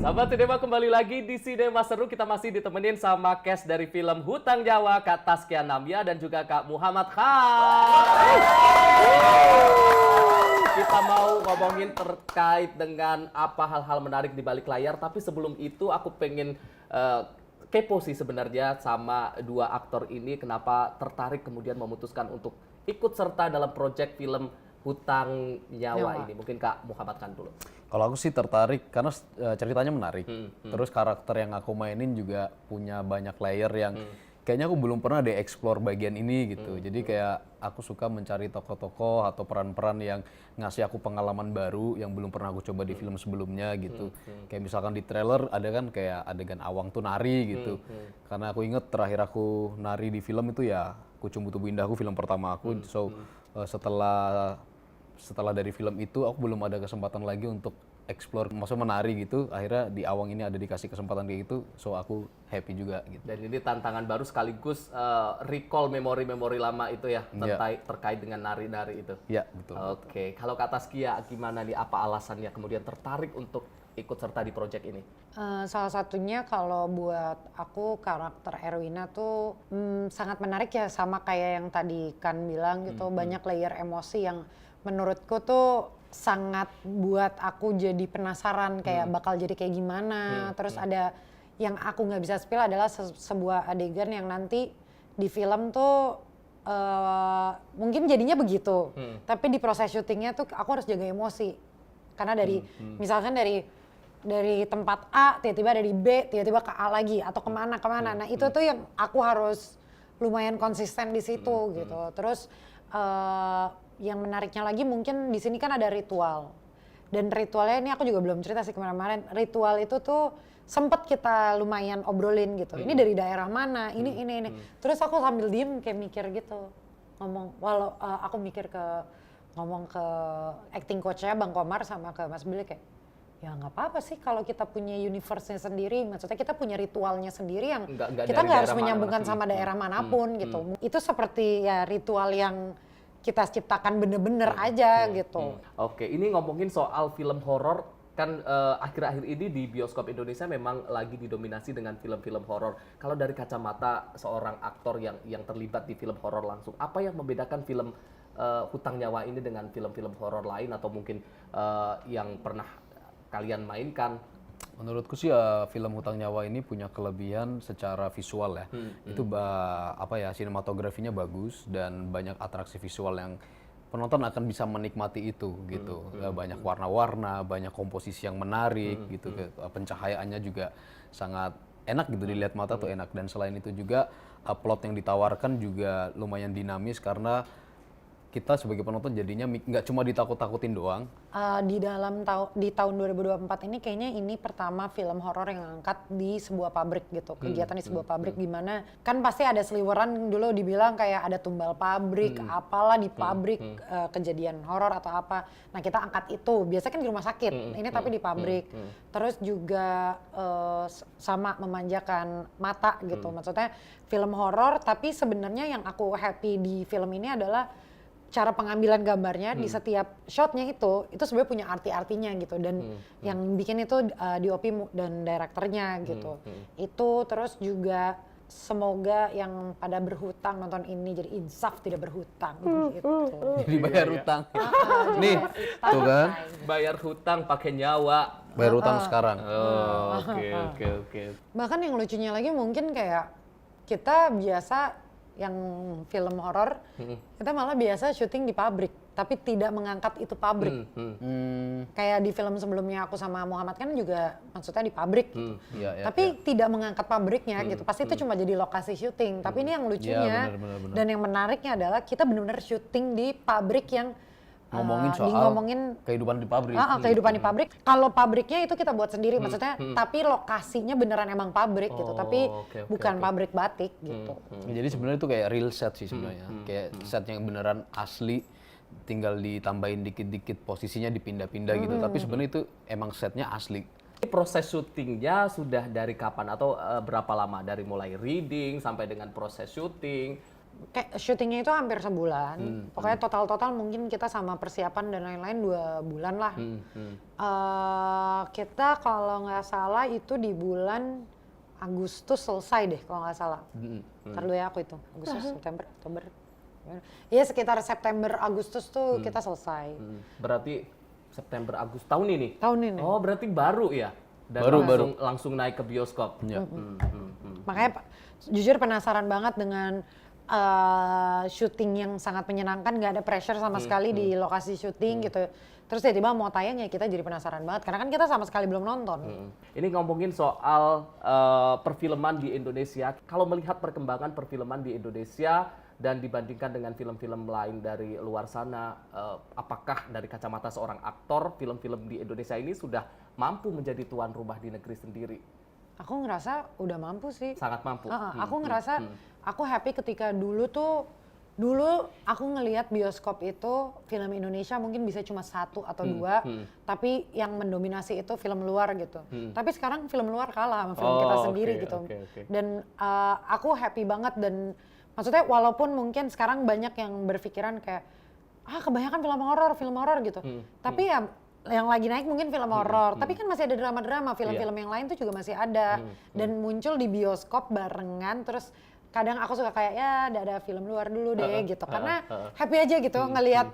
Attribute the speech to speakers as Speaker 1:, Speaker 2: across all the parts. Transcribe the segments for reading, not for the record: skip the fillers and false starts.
Speaker 1: Sahabat Sinema, kembali lagi di Sinema Seru. Kita masih ditemenin sama cast dari film Hutang Nyawa, Kak Taskia Namia dan juga Kak Muhammad Khan. Kita mau ngomongin terkait dengan apa hal-hal menarik di balik layar, tapi sebelum itu aku pengen kepo sih sebenarnya sama dua aktor ini, kenapa tertarik kemudian memutuskan untuk ikut serta dalam proyek film Hutang Nyawa ini. Mungkin Kak Muhammad Khan dulu.
Speaker 2: Kalau aku sih tertarik karena ceritanya menarik. Terus karakter yang aku mainin juga punya banyak layer yang kayaknya aku belum pernah explore bagian ini gitu. Jadi kayak aku suka mencari tokoh-tokoh atau peran-peran yang ngasih aku pengalaman baru yang belum pernah aku coba di film sebelumnya gitu. Kayak misalkan di trailer ada kan kayak adegan Awang tuh nari gitu. Karena aku inget terakhir aku nari di film itu ya Kucing Butuh Indahku, film pertama aku. Setelah dari film itu aku belum ada kesempatan lagi untuk explore, maksudnya menari gitu. Akhirnya di Awang ini ada dikasih kesempatan kayak gitu, so aku happy juga gitu.
Speaker 1: Dan ini tantangan baru sekaligus recall memori-memori lama itu ya, terkait dengan nari-nari itu.
Speaker 2: Iya, betul.
Speaker 1: Oke, kalau Kak Taskia gimana nih, apa alasannya kemudian tertarik untuk ikut serta di proyek ini?
Speaker 3: Salah satunya kalau buat aku karakter Erwina tuh sangat menarik ya, sama kayak yang tadi Kan bilang gitu, banyak layer emosi yang menurutku tuh sangat buat aku jadi penasaran kayak bakal jadi kayak gimana. Terus ada yang aku nggak bisa spill adalah sebuah adegan yang nanti di film tuh mungkin jadinya begitu, tapi di proses syutingnya tuh aku harus jaga emosi karena dari misalkan dari tempat A tiba-tiba dari B tiba-tiba ke A lagi atau kemana. Nah itu tuh yang aku harus lumayan konsisten di situ gitu. Terus yang menariknya lagi mungkin di sini kan ada ritual, dan ritualnya ini aku juga belum cerita sih kemarin. Ritual itu tuh sempet kita lumayan obrolin gitu. Ini dari daerah mana? Ini. Terus aku sambil diem kayak mikir gitu, ngomong ngomong ke acting coachnya Bang Komar sama ke Mas Billy kayak, ya nggak apa-apa sih kalau kita punya universe-nya sendiri, maksudnya kita punya ritualnya sendiri yang kita nggak harus menyambungkan sama daerah manapun gitu. Itu seperti ya ritual yang kita ciptakan bener-bener aja gitu.
Speaker 1: Oke, ini ngomongin soal film horor, kan akhir-akhir ini di bioskop Indonesia memang lagi didominasi dengan film-film horor. Kalau dari kacamata seorang aktor yang terlibat di film horor langsung, apa yang membedakan film Hutang Nyawa ini dengan film-film horor lain atau mungkin yang pernah kalian mainkan?
Speaker 2: Menurutku sih film Hutang Nyawa ini punya kelebihan secara visual ya. Itu sinematografinya bagus dan banyak atraksi visual yang penonton akan bisa menikmati itu gitu. Banyak warna-warna, banyak komposisi yang menarik gitu. Pencahayaannya juga sangat enak gitu, dilihat mata tuh enak. Dan selain itu juga plot yang ditawarkan juga lumayan dinamis karena kita sebagai penonton jadinya nggak cuma ditakut-takutin doang.
Speaker 3: Di tahun 2024 ini kayaknya ini pertama film horor yang angkat di sebuah pabrik gitu, kegiatan di sebuah pabrik, gimana kan pasti ada seliweran dulu dibilang kayak ada tumbal pabrik, apalah di pabrik, kejadian horor atau apa. Nah kita angkat itu, biasanya kan di rumah sakit, ini tapi di pabrik. Terus juga sama memanjakan mata gitu, maksudnya film horor tapi sebenarnya yang aku happy di film ini adalah cara pengambilan gambarnya di setiap shotnya itu sebenarnya punya arti-artinya gitu, dan yang bikin itu DOP dan direkturnya gitu. Itu terus juga semoga yang pada berhutang nonton ini jadi insaf tidak berhutang gitu.
Speaker 2: Jadi bayar hutang. Nih, tuh kan.
Speaker 1: Bayar hutang pakai nyawa.
Speaker 2: Bayar hutang sekarang.
Speaker 1: Oke.
Speaker 3: Bahkan yang lucunya lagi mungkin kayak kita biasa yang film horor, kita malah biasa syuting di pabrik, tapi tidak mengangkat itu pabrik. Kayak di film sebelumnya aku sama Muhammad kan juga maksudnya di pabrik gitu. Tapi tidak mengangkat pabriknya gitu, pasti itu cuma jadi lokasi syuting. Tapi ini yang lucunya dan yang menariknya adalah kita benar-benar syuting di pabrik yang
Speaker 2: ngomongin soal kehidupan di pabrik.
Speaker 3: Kehidupan di pabrik. Kalau pabriknya itu kita buat sendiri, maksudnya tapi lokasinya beneran emang pabrik gitu, tapi bukan pabrik batik gitu.
Speaker 2: Jadi sebenarnya itu kayak real set sih sebenarnya, kayak set yang beneran asli, tinggal ditambahin dikit-dikit posisinya dipindah-pindah gitu, tapi sebenarnya itu emang setnya asli.
Speaker 1: Proses syutingnya sudah dari kapan atau berapa lama, dari mulai reading sampai dengan proses syuting?
Speaker 3: Kayak syutingnya itu hampir sebulan. Pokoknya total mungkin kita sama persiapan dan lain-lain 2 bulan lah. Kita kalau nggak salah itu di bulan Agustus selesai deh kalau nggak salah. Ntar dulu ya aku itu. Agustus, September, Oktober. Iya sekitar September, Agustus tuh kita selesai.
Speaker 1: Berarti September Agustus tahun ini?
Speaker 3: Tahun ini.
Speaker 1: Oh berarti baru ya? Dan langsung naik ke bioskop?
Speaker 2: Ya.
Speaker 3: Makanya jujur penasaran banget dengan syuting yang sangat menyenangkan, nggak ada pressure sama sekali di lokasi syuting gitu. Terus tiba-tiba mau tayang ya kita jadi penasaran banget karena kan kita sama sekali belum nonton.
Speaker 1: Ini ngomongin soal perfilman di Indonesia. Kalau melihat perkembangan perfilman di Indonesia dan dibandingkan dengan film-film lain dari luar sana, apakah dari kacamata seorang aktor, film-film di Indonesia ini sudah mampu menjadi tuan rumah di negeri sendiri?
Speaker 3: Aku ngerasa udah mampu sih.
Speaker 1: Sangat mampu.
Speaker 3: Aku ngerasa aku happy ketika dulu aku ngelihat bioskop itu film Indonesia mungkin bisa cuma 1 atau 2, tapi yang mendominasi itu film luar gitu. Tapi sekarang film luar kalah sama film kita sendiri gitu. Dan aku happy banget dan maksudnya walaupun mungkin sekarang banyak yang berpikiran kayak kebanyakan film horor gitu. Tapi ya yang lagi naik mungkin film horor, tapi kan masih ada drama-drama, film-film yang lain tuh juga masih ada dan muncul di bioskop barengan. Terus kadang aku suka kayak ya ada film luar dulu deh gitu, karena happy aja gitu ngelihat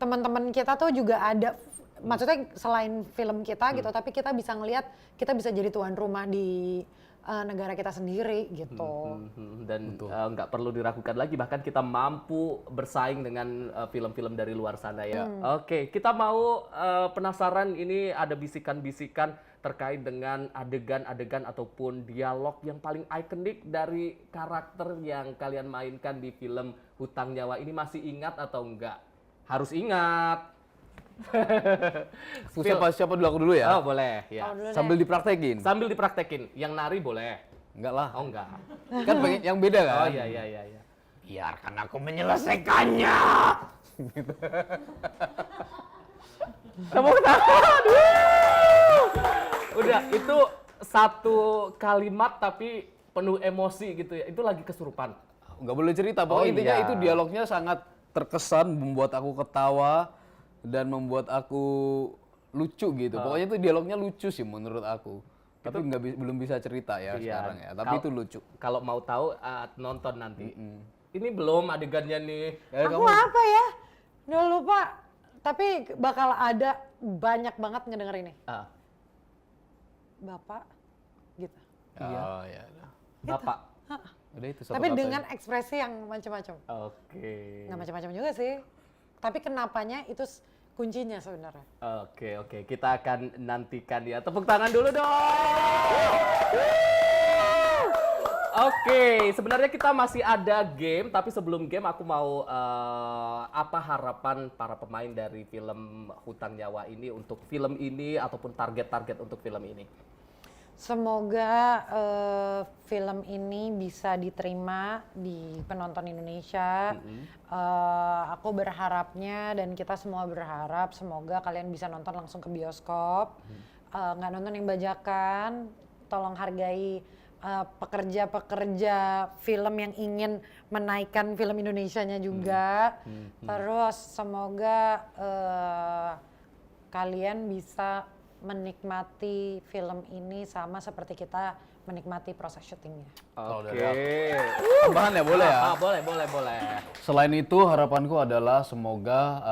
Speaker 3: teman-teman kita tuh juga ada, maksudnya selain film kita gitu, tapi kita bisa ngelihat kita bisa jadi tuan rumah di negara kita sendiri gitu.
Speaker 1: Dan nggak perlu diragukan lagi, bahkan kita mampu bersaing dengan film-film dari luar sana ya. Oke, kita mau penasaran, ini ada bisikan-bisikan terkait dengan adegan-adegan ataupun dialog yang paling ikonik dari karakter yang kalian mainkan di film Hutang Nyawa ini. Masih ingat atau enggak? Harus ingat.
Speaker 2: Siapa dulu, aku dulu ya?
Speaker 1: Oh boleh ya.
Speaker 2: Sambil dipraktekin.
Speaker 1: Sambil dipraktekin. Yang nari boleh.
Speaker 2: Enggak lah.
Speaker 1: Oh enggak.
Speaker 2: Kan pengen yang beda kan?
Speaker 1: Oh iya.
Speaker 2: Biarkan aku menyelesaikannya.
Speaker 1: Tepuk tangan. Udah, itu satu kalimat tapi penuh emosi gitu ya. Itu lagi kesurupan.
Speaker 2: Nggak boleh cerita, pokoknya intinya
Speaker 1: iya.
Speaker 2: itu dialognya sangat terkesan, membuat aku ketawa dan membuat aku lucu gitu. Pokoknya itu dialognya lucu sih menurut aku. Tapi belum bisa cerita ya sekarang ya. Tapi itu lucu.
Speaker 1: Kalau mau tahu nonton nanti. Ini belum adegannya nih.
Speaker 3: Aku apa ya? Udah lupa. Tapi bakal ada banyak banget ngedenger ini. Bapak gitu.
Speaker 2: Oh iya.
Speaker 1: Bapak.
Speaker 2: Udah itu.
Speaker 3: Tapi dengan ekspresi yang macam-macam.
Speaker 1: Oke.
Speaker 3: Nggak macam-macam juga sih. Tapi kenapanya itu kuncinya sebenarnya.
Speaker 1: Oke. Kita akan nantikan ya. Tepuk tangan dulu dong. Oke, sebenarnya kita masih ada game, tapi sebelum game aku mau apa harapan para pemain dari film Hutang Nyawa ini untuk film ini ataupun target-target untuk film ini?
Speaker 3: Semoga film ini bisa diterima di penonton Indonesia. Aku berharapnya dan kita semua berharap semoga kalian bisa nonton langsung ke bioskop. Nggak nonton yang bajakan, tolong hargai pekerja-pekerja film yang ingin menaikkan film Indonesianya juga. Terus semoga kalian bisa menikmati film ini sama seperti kita menikmati proses syutingnya.
Speaker 1: Oke.
Speaker 2: Tambahan ya boleh ya?
Speaker 1: Boleh.
Speaker 2: Selain itu harapanku adalah semoga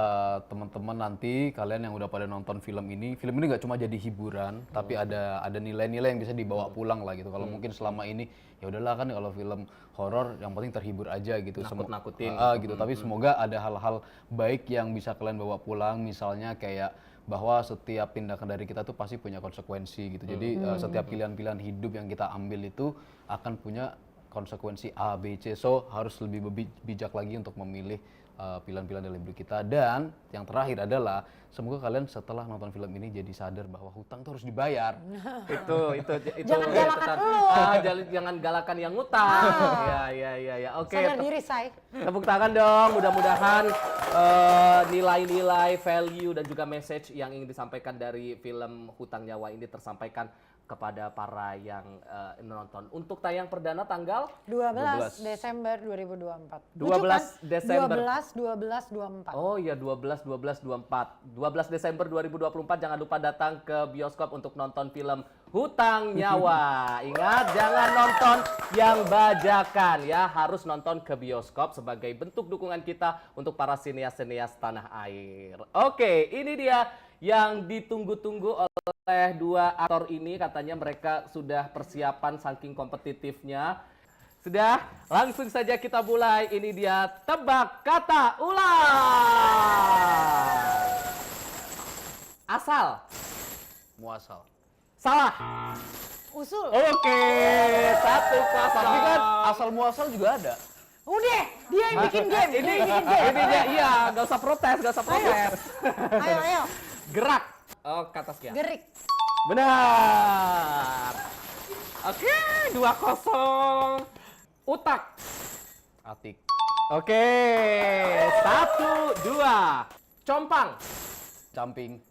Speaker 2: teman-teman nanti kalian yang udah pada nonton film ini nggak cuma jadi hiburan, tapi ada nilai-nilai yang bisa dibawa pulang lah gitu. Kalau mungkin selama ini ya udahlah kan kalau film horor yang penting terhibur aja gitu,
Speaker 1: Nakut-nakutin.
Speaker 2: gitu. Tapi semoga ada hal-hal baik yang bisa kalian bawa pulang, misalnya kayak bahwa setiap tindakan dari kita tuh pasti punya konsekuensi gitu. Jadi setiap pilihan-pilihan hidup yang kita ambil itu akan punya konsekuensi A, B, C. So harus lebih bijak lagi untuk memilih pilihan-pilihan dalam hidup kita. Dan yang terakhir adalah semoga kalian setelah nonton film ini jadi sadar bahwa hutang tuh harus dibayar.
Speaker 1: itu
Speaker 3: Jangan galakan lu.
Speaker 1: Jangan galakan yang ngutang. Ya. Oke.
Speaker 3: Sadar diri, Say.
Speaker 1: Tepuk tangan dong. Mudah-mudahan nilai-nilai, value dan juga message yang ingin disampaikan dari film Hutang Nyawa ini tersampaikan kepada para yang nonton. Untuk tayang perdana tanggal
Speaker 3: 12 Desember 2024.
Speaker 1: 12 Desember.
Speaker 3: 12 24.
Speaker 1: Oh iya 12 24. 12 Desember 2024 jangan lupa datang ke bioskop untuk nonton film Hutang Nyawa. Ingat jangan nonton yang bajakan ya, harus nonton ke bioskop sebagai bentuk dukungan kita untuk para sinias-sinias tanah air. Oke, ini dia yang ditunggu-tunggu oleh dua aktor ini, katanya mereka sudah persiapan saking kompetitifnya. Sudah, langsung saja kita mulai. Ini dia tebak kata ulang. Asal.
Speaker 2: Muasal.
Speaker 1: Salah.
Speaker 3: Usul.
Speaker 1: Oke, satu kosong.
Speaker 2: Tapi kan asal muasal juga ada.
Speaker 3: Udah, dia yang bikin game.
Speaker 1: Ini dia, iya, gak usah protes, gak usah protes.
Speaker 3: Ayo.
Speaker 1: Gerak. Oh, kata sekian.
Speaker 3: Gerik.
Speaker 1: Benar. Oke, 2-0. Utak.
Speaker 2: Atik.
Speaker 1: Oke, 1-2. Compang.
Speaker 2: Camping.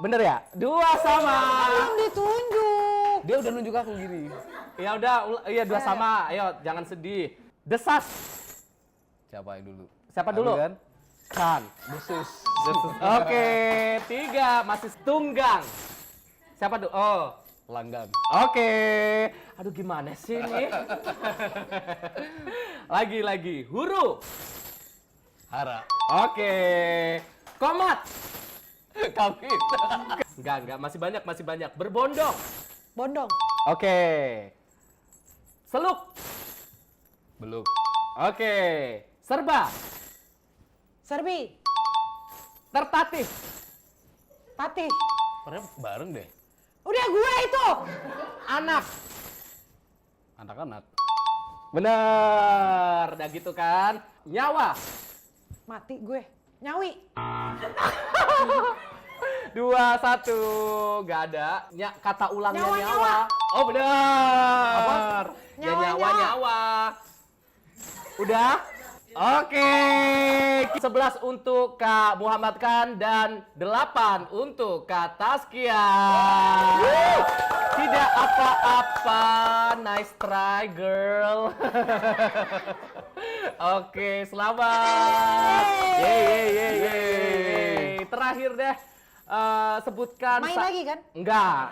Speaker 1: Bener ya? 2 sama.
Speaker 3: Belum ditunjuk.
Speaker 2: Dia udah nunjuk aku gini.
Speaker 1: Ya udah, iya 2 sama. Ayo, jangan sedih. Desas.
Speaker 2: Siapa yang dulu?
Speaker 1: Siapa
Speaker 2: Aku
Speaker 1: dulu?
Speaker 2: Kan?
Speaker 1: Kan.
Speaker 2: Desus.
Speaker 1: Oke, 3 masih tunggang. Siapa dulu? Oh,
Speaker 2: Langgang.
Speaker 1: oke. Aduh gimana sih ini? Lagi. Huruf.
Speaker 2: Hara.
Speaker 1: Oke. Komat.
Speaker 2: Kawin.
Speaker 1: Enggak, masih banyak. Berbondong.
Speaker 3: Bondong.
Speaker 1: Oke. Seluk.
Speaker 2: Belum.
Speaker 1: Oke. Serba.
Speaker 3: Serbi.
Speaker 1: Tertatih.
Speaker 3: Tatih.
Speaker 2: Padahal bareng deh.
Speaker 3: Udah gue itu.
Speaker 1: Anak.
Speaker 2: Anak-anak.
Speaker 1: Bener. Udah gitu kan. Nyawa.
Speaker 3: Mati gue. Nyawi.
Speaker 1: 2-1. Gak ada. Kata ulangnya
Speaker 3: Nyawa,
Speaker 1: nyawa. Oh bener. Ya,
Speaker 3: Nyawa.
Speaker 1: nyawa. Udah? Oke. 11 untuk Kak Muhammad Khan dan 8 untuk Kak Taskia. Tidak apa-apa. Nice try, girl. Oke, selamat. Yeay. Terakhir deh. Sebutkan
Speaker 3: Main lagi kan?
Speaker 1: Enggak.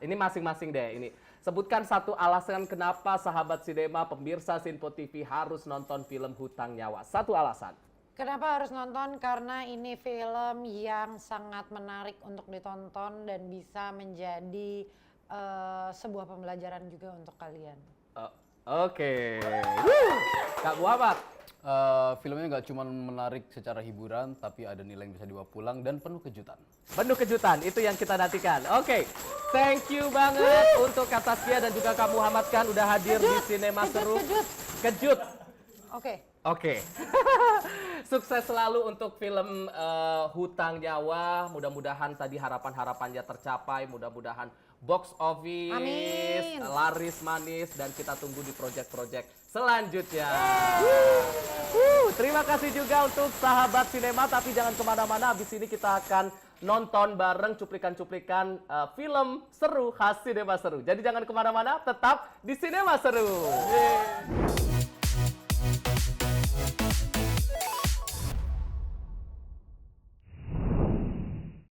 Speaker 1: Ini masing-masing deh ini. Sebutkan satu alasan kenapa sahabat sinema pemirsa Sinpo TV harus nonton film Hutang Nyawa. Satu alasan.
Speaker 3: Kenapa harus nonton? Karena ini film yang sangat menarik untuk ditonton dan bisa menjadi sebuah pembelajaran juga untuk kalian.
Speaker 1: Oke. Kak Muhammad.
Speaker 2: Filmnya nggak cuma menarik secara hiburan, tapi ada nilai yang bisa dibawa pulang dan penuh kejutan.
Speaker 1: Penuh kejutan, itu yang kita nantikan. Oke, thank you banget untuk Kak Taskia dan juga Kak Muhammad Khan udah hadir di Sinema Seru. Kejut. Oke. Sukses selalu untuk film Hutang Nyawa. Mudah-mudahan tadi harapan-harapannya tercapai. Mudah-mudahan box office,
Speaker 3: Amin.
Speaker 1: laris manis, dan kita tunggu di project-project selanjutnya. Terima kasih juga untuk sahabat sinema, tapi jangan kemana-mana. Habis ini kita akan nonton bareng cuplikan-cuplikan film seru khas Sinema Seru. Jadi jangan kemana-mana, tetap di Sinema Seru. Yeay.